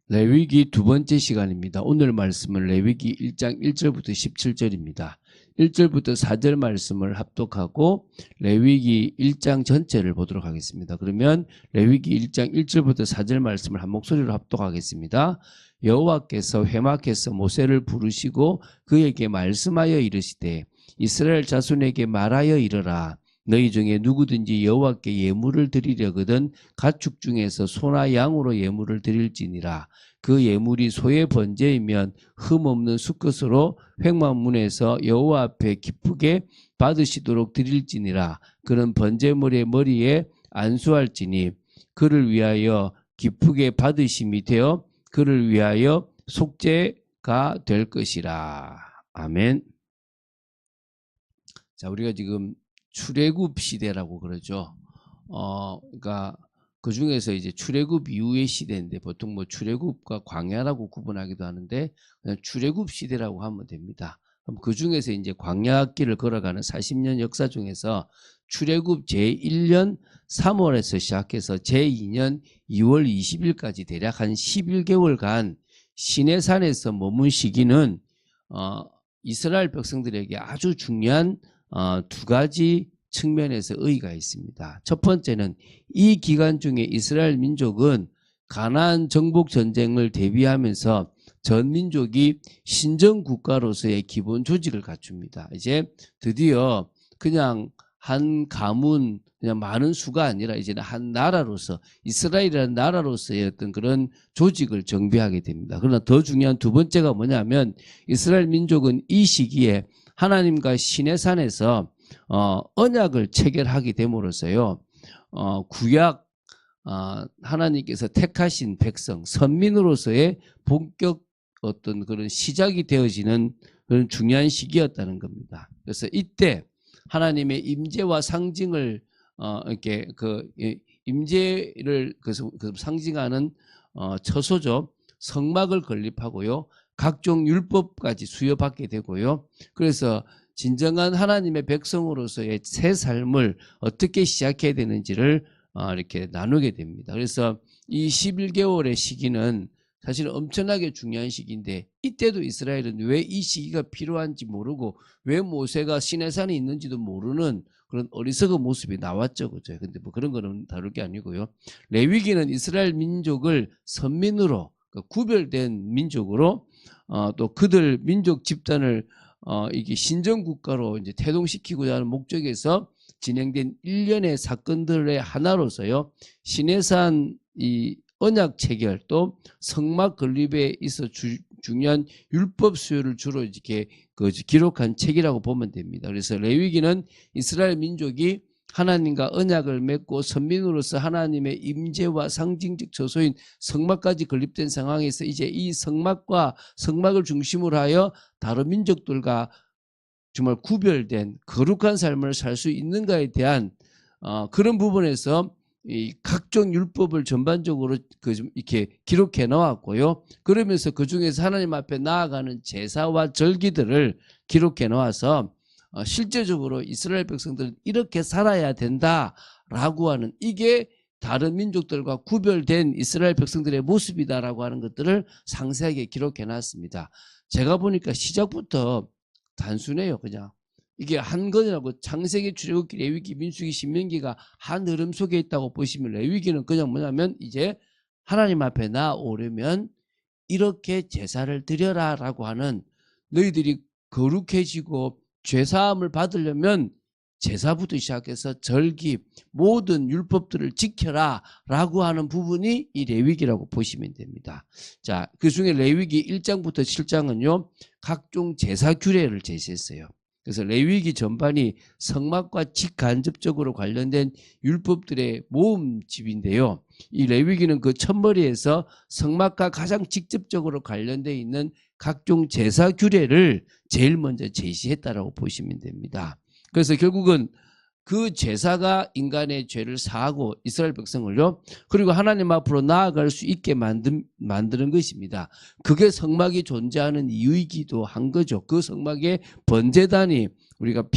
레위기 두 번째 시간입니다. 오늘 말씀은 레위기 1장 1절부터 17절입니다. 1절부터 4절 말씀을 합독하고 레위기 1장 전체를 보도록 하겠습니다. 그러면 레위기 1장 1절부터 4절 말씀을 한 목소리로 합독하겠습니다. 여호와께서 회막에서 모세를 부르시고 그에게 말씀하여 이르시되 이스라엘 자손에게 말하여 이르라. 너희 중에 누구든지 여호와께 예물을 드리려거든 가축 중에서 소나 양으로 예물을 드릴지니라. 그 예물이 소의 번제이면 흠없는 수컷으로 횡만문에서 여호와 앞에 기쁘게 받으시도록 드릴지니라. 그는 번제물의 머리에 안수할지니 그를 위하여 기쁘게 받으심이 되어 그를 위하여 속죄가 될 것이라. 아멘. 자, 우리가 지금 출애굽 시대라고 그러죠. 그러니까 그 중에서 이제 출애굽 이후의 시대인데 보통 뭐 출애굽과 광야라고 구분하기도 하는데 그냥 출애굽 시대라고 하면 됩니다. 그럼 그 중에서 이제 광야길을 걸어가는 40년 역사 중에서 출애굽 제1년 3월에서 시작해서 제2년 2월 20일까지 대략 한 11개월간 시내산에서 머문 시기는 이스라엘 백성들에게 아주 중요한 두 가지 측면에서 의의가 있습니다. 첫 번째는 이 기간 중에 이스라엘 민족은 가나안 정복 전쟁을 대비하면서 전 민족이 신정 국가로서의 기본 조직을 갖춥니다. 이제 드디어 그냥 한 가문 그냥 많은 수가 아니라 이제는 한 나라로서 이스라엘이라는 나라로서의 어떤 그런 조직을 정비하게 됩니다. 그러나 더 중요한 두 번째가 뭐냐면 이스라엘 민족은 이 시기에 하나님과 시내산에서 언약을 체결하게 됨으로써요. 구약 하나님께서 택하신 백성 선민으로서의 본격 어떤 그런 시작이 되어지는 그런 중요한 시기였다는 겁니다. 그래서 이때 하나님의 임재와 상징을 이렇게 그 임재를 그 상징하는 처소죠. 성막을 건립하고요. 각종 율법까지 수여받게 되고요. 그래서 진정한 하나님의 백성으로서의 새 삶을 어떻게 시작해야 되는지를 이렇게 나누게 됩니다. 그래서 이 11개월의 시기는 사실 엄청나게 중요한 시기인데 이때도 이스라엘은 왜 이 시기가 필요한지 모르고 왜 모세가 시내산에 있는지도 모르는 그런 어리석은 모습이 나왔죠. 그죠? 근데 뭐 그런 거는 다룰 게 아니고요. 레위기는 이스라엘 민족을 선민으로 구별된 민족으로 또 그들 민족 집단을 이게 신정 국가로 이제 태동시키고자 하는 목적에서 진행된 일련의 사건들의 하나로서요. 시내산 이 언약 체결 또 성막 건립에 있어 중요한 율법 수요를 주로 이렇게 기록한 책이라고 보면 됩니다. 그래서 레위기는 이스라엘 민족이 하나님과 언약을 맺고 선민으로서 하나님의 임재와 상징적 처소인 성막까지 건립된 상황에서 이제 이 성막을 중심으로 하여 다른 민족들과 정말 구별된 거룩한 삶을 살 수 있는가에 대한 그런 부분에서 이 각종 율법을 전반적으로 이렇게 기록해 놓았고요. 그러면서 그 중에서 하나님 앞에 나아가는 제사와 절기들을 기록해 놓아서 실제적으로 이스라엘 백성들은 이렇게 살아야 된다라고 하는 이게 다른 민족들과 구별된 이스라엘 백성들의 모습이다라고 하는 것들을 상세하게 기록해 놨습니다. 제가 보니까 시작부터 단순해요. 그냥 이게 한 건이라고 창세기, 출애굽기, 레위기, 민수기, 신명기가 한 흐름 속에 있다고 보시면 레위기는 그냥 뭐냐면 이제 하나님 앞에 나오려면 이렇게 제사를 드려라라고 하는 너희들이 거룩해지고 죄사함을 받으려면 제사부터 시작해서 절기 모든 율법들을 지켜라 라고 하는 부분이 이 레위기라고 보시면 됩니다. 자, 그 중에 레위기 1장부터 7장은요 각종 제사 규례를 제시했어요. 그래서 레위기 전반이 성막과 직간접적으로 관련된 율법들의 모음집인데요. 이 레위기는 그 첫머리에서 성막과 가장 직접적으로 관련되어 있는 각종 제사 규례를 제일 먼저 제시했다라고 보시면 됩니다. 그래서 결국은 그 제사가 인간의 죄를 사하고 이스라엘 백성을요 그리고 하나님 앞으로 나아갈 수 있게 만드는 것입니다. 그게 성막이 존재하는 이유이기도 한 거죠. 그 성막의 번제단이 우리가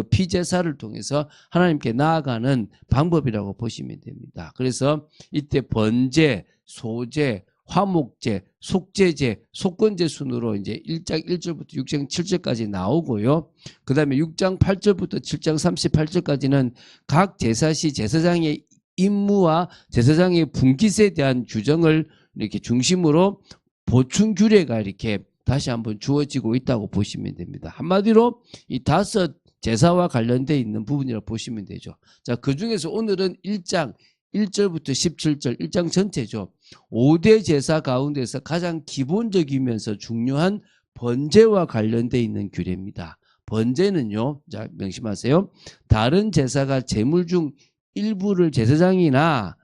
피제사를 통해서 하나님께 나아가는 방법이라고 보시면 됩니다. 그래서 이때 번제, 소제, 화목제, 속죄제, 속건제 순으로 이제 1장 1절부터 6장 7절까지 나오고요. 그 다음에 6장 8절부터 7장 38절까지는 각 제사시 제사장의 임무와 제사장의 분깃에 대한 규정을 이렇게 중심으로 보충 규례가 이렇게 다시 한번 주어지고 있다고 보시면 됩니다. 한마디로 이 5 제사와 관련되어 있는 부분이라고 보시면 되죠. 자, 그 중에서 오늘은 1장 1절부터 17절 1장 전체죠. 5대 제사 가운데서 가장 기본적이면서 중요한 번제와 관련되어 있는 규례입니다. 번제는요, 자, 명심하세요. 다른 제사가 제물 중 일부를 제사장이나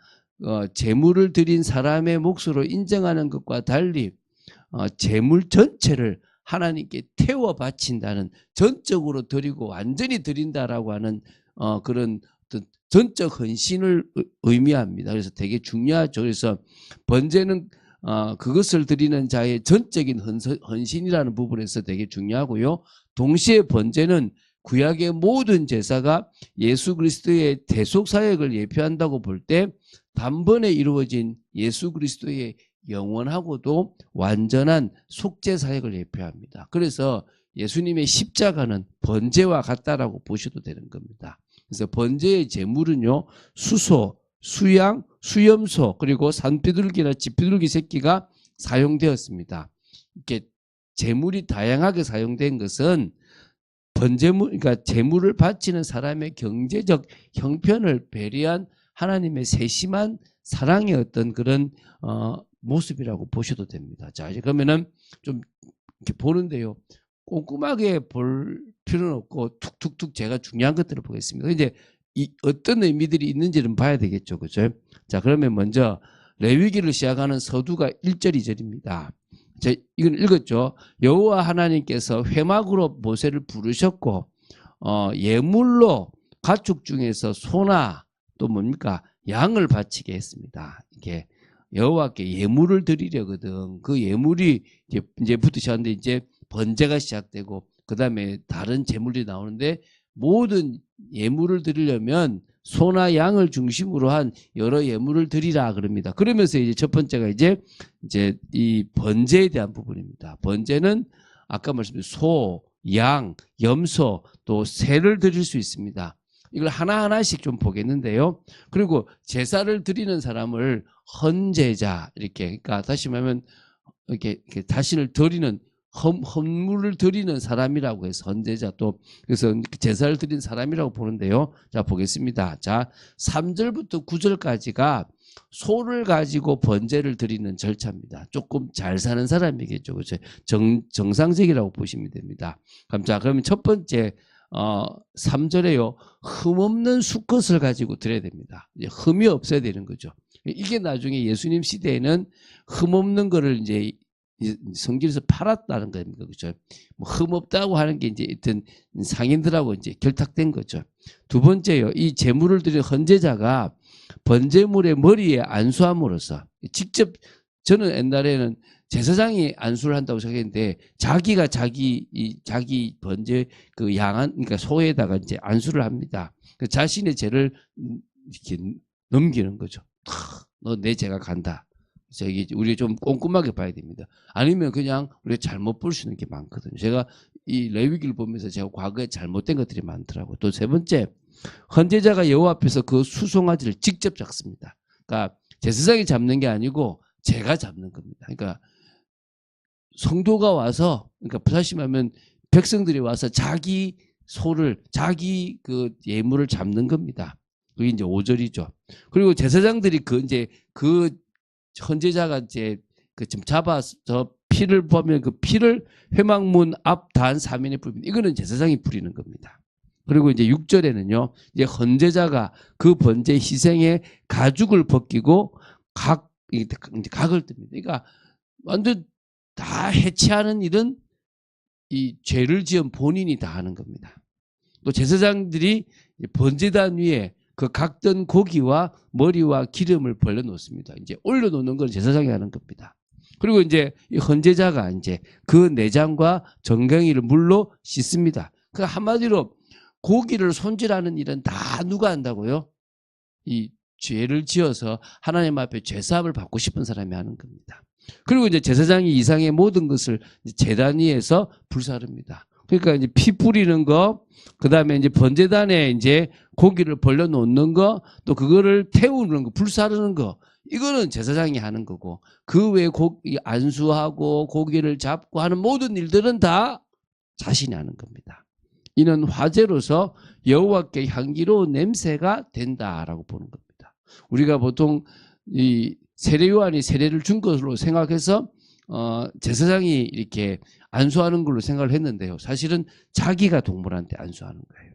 제물을 드린 사람의 몫으로 인정하는 것과 달리 제물 전체를 하나님께 태워 바친다는, 전적으로 드리고 완전히 드린다라고 하는 그런 전적 헌신을 의미합니다. 그래서 되게 중요하죠. 그래서 번제는 그것을 드리는 자의 전적인 헌신이라는 부분에서 되게 중요하고요. 동시에 번제는 구약의 모든 제사가 예수 그리스도의 대속 사역을 예표한다고 볼 때 단번에 이루어진 예수 그리스도의 영원하고도 완전한 속죄 사역을 예표합니다. 그래서 예수님의 십자가는 번제와 같다라고 보셔도 되는 겁니다. 그래서 번제의 제물은요, 수소, 수양, 수염소, 그리고 산비둘기나 집비둘기 새끼가 사용되었습니다. 이렇게 제물이 다양하게 사용된 것은 번제물, 그러니까 제물을 바치는 사람의 경제적 형편을 배려한 하나님의 세심한 사랑의 어떤 그런 모습이라고 보셔도 됩니다. 자, 이제 그러면은 좀 이렇게 보는데요, 꼼꼼하게 볼 필요는 없고 툭툭툭 제가 중요한 것들을 보겠습니다. 이제 어떤 의미들이 있는지는 봐야 되겠죠, 그죠? 자, 그러면 먼저 레위기를 시작하는 서두가 1절 2절입니다. 자, 이건 읽었죠. 여호와 하나님께서 회막으로 모세를 부르셨고 예물로 가축 중에서 소나 또 뭡니까 양을 바치게 했습니다. 이게 여호와께 예물을 드리려거든. 그 예물이 이제부터 시작하는데 이제 번제가 시작되고 그 다음에 다른 제물이 나오는데, 모든 예물을 드리려면 소나 양을 중심으로 한 여러 예물을 드리라 그럽니다. 그러면서 이제 첫 번째가 이제 이 번제에 대한 부분입니다. 번제는 아까 말씀드린 소, 양, 염소, 또 새를 드릴 수 있습니다. 이걸 하나하나씩 좀 보겠는데요. 그리고 제사를 드리는 사람을 헌제자, 이렇게, 그러니까 다시 말하면 이렇게 자신을 드리는 헌물을 드리는 사람이라고 해서 헌제자, 또 그래서 제사를 드린 사람이라고 보는데요. 자, 보겠습니다. 자, 3절부터 9절까지가 소를 가지고 번제를 드리는 절차입니다. 조금 잘 사는 사람이겠죠. 그렇죠? 정상적이라고 보시면 됩니다. 자, 그러면 첫 번째 3절에요. 흠없는 수컷을 가지고 드려야 됩니다. 이제 흠이 없어야 되는 거죠. 이게 나중에 예수님 시대에는 흠없는 거를 이제 성경에서 팔았다는 겁니다. 그렇죠? 뭐 흠없다고 하는 게 이제 어떤 상인들하고 이제 결탁된 거죠. 두 번째요. 이 제물을 드린 헌제자가 번제물의 머리에 안수함으로써 직접, 저는 옛날에는 제사장이 안수를 한다고 생각했는데 자기가 자기 번제 그 양한, 그러니까 소에다가 이제 안수를 합니다. 그 자신의 죄를 이렇게 넘기는 거죠. 너 내 죄가 간다. 우리 좀 꼼꼼하게 봐야 됩니다. 아니면 그냥 우리가 잘못 볼 수 있는 게 많거든요. 제가 이 레위기를 보면서 제가 과거에 잘못된 것들이 많더라고요. 또 세 번째, 헌제자가 여호와 앞에서 그 수송아지를 직접 잡습니다. 그러니까 제사장이 잡는 게 아니고 제가 잡는 겁니다. 그러니까 성도가 와서, 그러니까 다시 말하면 백성들이 와서 자기 소를, 자기 그 예물을 잡는 겁니다. 그게 이제 5절이죠. 그리고 제사장들이 그 헌제자가 이제 좀 잡아서 피를 보면 그 피를 회막문 앞 단 3인에 뿌립니다. 이거는 제사장이 뿌리는 겁니다. 그리고 이제 6절에는요, 이제 헌제자가 그 번제 희생의 가죽을 벗기고 각을 뜹니다. 그러니까 완전 다 해체하는 일은 이 죄를 지은 본인이 다 하는 겁니다. 또 제사장들이 번제단 위에 그 각던 고기와 머리와 기름을 벌려놓습니다. 이제 올려놓는 건 제사장이 하는 겁니다. 그리고 이제 이 헌제자가 이제 그 내장과 정강이를 물로 씻습니다. 그 한마디로 고기를 손질하는 일은 다 누가 한다고요? 이 죄를 지어서 하나님 앞에 죄사함을 받고 싶은 사람이 하는 겁니다. 그리고 이제 제사장이 이상의 모든 것을 제단 위에서 불사릅니다. 그러니까 이제 피 뿌리는 거, 그 다음에 이제 번제단에 이제 고기를 벌려 놓는 거, 또 그거를 태우는 거, 불사르는 거, 이거는 제사장이 하는 거고, 그 외에 안수하고 고기를 잡고 하는 모든 일들은 다 자신이 하는 겁니다. 이는 화제로서 여호와께 향기로운 냄새가 된다라고 보는 겁니다. 우리가 보통 이 세례 요한이 세례를 준 것으로 생각해서 제사장이 이렇게 안수하는 걸로 생각을 했는데요. 사실은 자기가 동물한테 안수하는 거예요.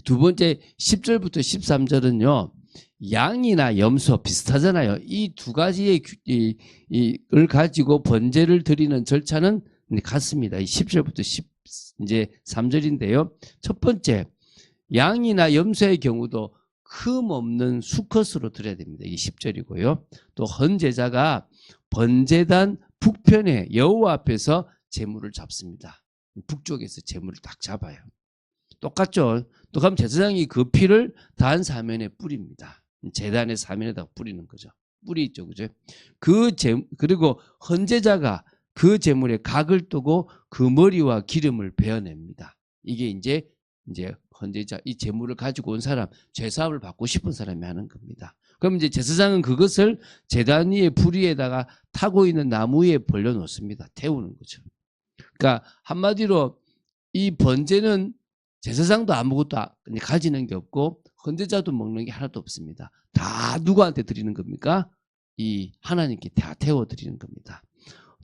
두 번째 10절부터 13절은요. 양이나 염소 비슷하잖아요. 이 두 가지의 을 가지고 번제를 드리는 절차는 같습니다. 10절부터 13절인데요. 첫 번째, 양이나 염소의 경우도 흠 없는 수컷으로 드려야 됩니다. 이게 10절이고요. 또 헌제자가 번제단 북편에 여호와 앞에서 제물을 잡습니다. 북쪽에서 제물을 딱 잡아요. 똑같죠. 또 그럼 제사장이 그 피를 단 사면에 뿌립니다. 제단의 사면에다 뿌리는 거죠. 뿌리 있죠, 그죠? 그리고 헌제자가 그 제물에 각을 뜨고 그 머리와 기름을 베어냅니다. 이게 이제 헌제자, 이 제물을 가지고 온 사람, 죄사함을 받고 싶은 사람이 하는 겁니다. 그럼 이제 제사장은 그것을 제단 위에 불 위에다가 타고 있는 나무 위에 벌려 놓습니다. 태우는 거죠. 그러니까 한마디로 이 번제는 제사장도 아무것도 가지는 게 없고 헌제자도 먹는 게 하나도 없습니다. 다 누구한테 드리는 겁니까? 이 하나님께 다 태워 드리는 겁니다.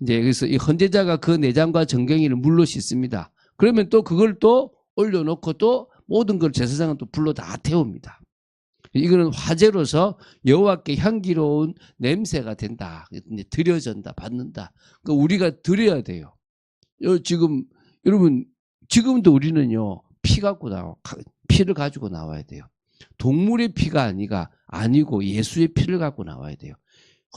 이제 그래서 이 헌제자가 그 내장과 정갱이를 물로 씻습니다. 그러면 또 그걸 또 올려놓고 또 모든 걸 제사장은 또 불로 다 태웁니다. 이거는 화제로서 여호와께 향기로운 냄새가 된다. 드려진다, 받는다. 그러니까 우리가 드려야 돼요. 지금 여러분 지금도 우리는요 피를 가지고 나와야 돼요. 동물의 피가 아니고 예수의 피를 갖고 나와야 돼요.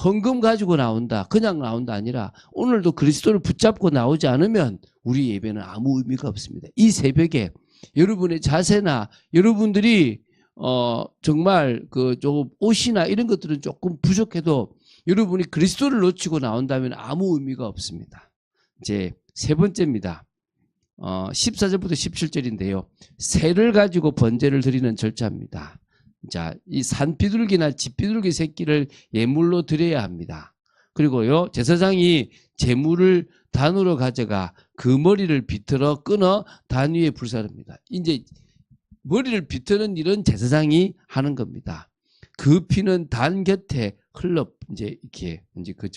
헌금 가지고 나온다, 그냥 나온다 아니라 오늘도 그리스도를 붙잡고 나오지 않으면 우리 예배는 아무 의미가 없습니다. 이 새벽에 여러분의 자세나 여러분들이 정말 조금 옷이나 이런 것들은 조금 부족해도 여러분이 그리스도를 놓치고 나온다면 아무 의미가 없습니다. 이제 세 번째입니다. 14절부터 17절인데요. 새를 가지고 번제를 드리는 절차입니다. 자, 이 산비둘기나 집비둘기 새끼를 예물로 드려야 합니다. 그리고요, 제사장이 제물을 단으로 가져가 그 머리를 비틀어 끊어 단 위에 불사릅니다. 이제 머리를 비트는 일은 제사장이 하는 겁니다. 그 피는 단 곁에 흘러 이렇게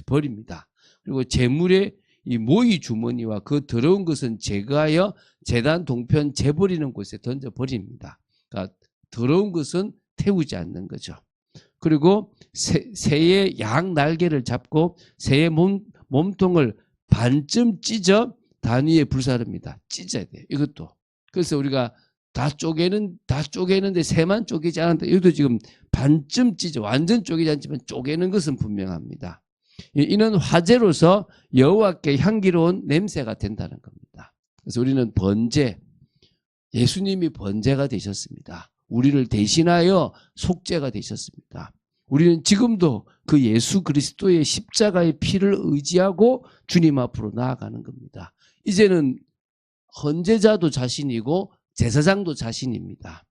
버립니다. 그리고 제물의 이 모이 주머니와 그 더러운 것은 제거하여 제단 동편 재버리는 곳에 던져 버립니다. 그러니까 더러운 것은 태우지 않는 거죠. 그리고 새의 양 날개를 잡고 새의 몸통을 반쯤 찢어 단 위에 불사릅니다. 찢어야 돼요. 이것도. 그래서 우리가 다 쪼개는데 새만 쪼개지 않는다. 이것도 지금 반쯤 찢어, 완전 쪼개지 않지만 쪼개는 것은 분명합니다. 이는 화제로서 여호와께 향기로운 냄새가 된다는 겁니다. 그래서 우리는 번제, 예수님이 번제가 되셨습니다. 우리를 대신하여 속죄가 되셨습니다. 우리는 지금도 그 예수 그리스도의 십자가의 피를 의지하고 주님 앞으로 나아가는 겁니다. 이제는 헌제자도 자신이고 제사장도 자신입니다.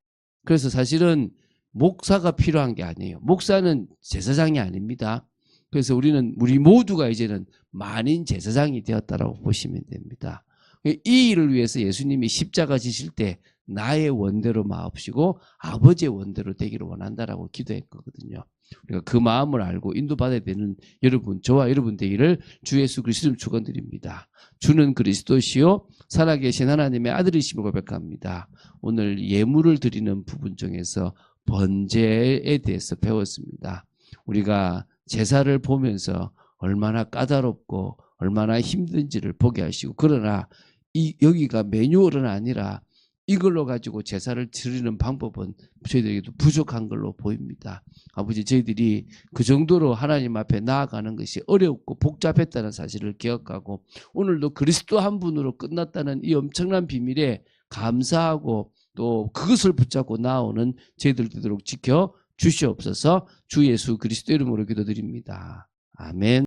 그래서 사실은 목사가 필요한 게 아니에요. 목사는 제사장이 아닙니다. 그래서 우리 모두가 이제는 만인 제사장이 되었다라고 보시면 됩니다. 이 일을 위해서 예수님이 십자가 지실 때 나의 원대로 마옵시고 아버지의 원대로 되기를 원한다라고 기도했거든요. 우리가 그 마음을 알고 인도받아야 되는 여러분, 저와 여러분 되기를 주 예수 그리스도로 축원드립니다. 주는 그리스도시요 살아계신 하나님의 아들이심을 고백합니다. 오늘 예물을 드리는 부분 중에서 번제에 대해서 배웠습니다. 우리가 제사를 보면서 얼마나 까다롭고 얼마나 힘든지를 보게 하시고, 그러나 여기가 매뉴얼은 아니라 이걸로 가지고 제사를 드리는 방법은 저희들에게도 부족한 걸로 보입니다. 아버지, 저희들이 그 정도로 하나님 앞에 나아가는 것이 어렵고 복잡했다는 사실을 기억하고 오늘도 그리스도 한 분으로 끝났다는 이 엄청난 비밀에 감사하고 또 그것을 붙잡고 나오는 저희들 되도록 지켜 주시옵소서. 주 예수 그리스도 이름으로 기도드립니다. 아멘.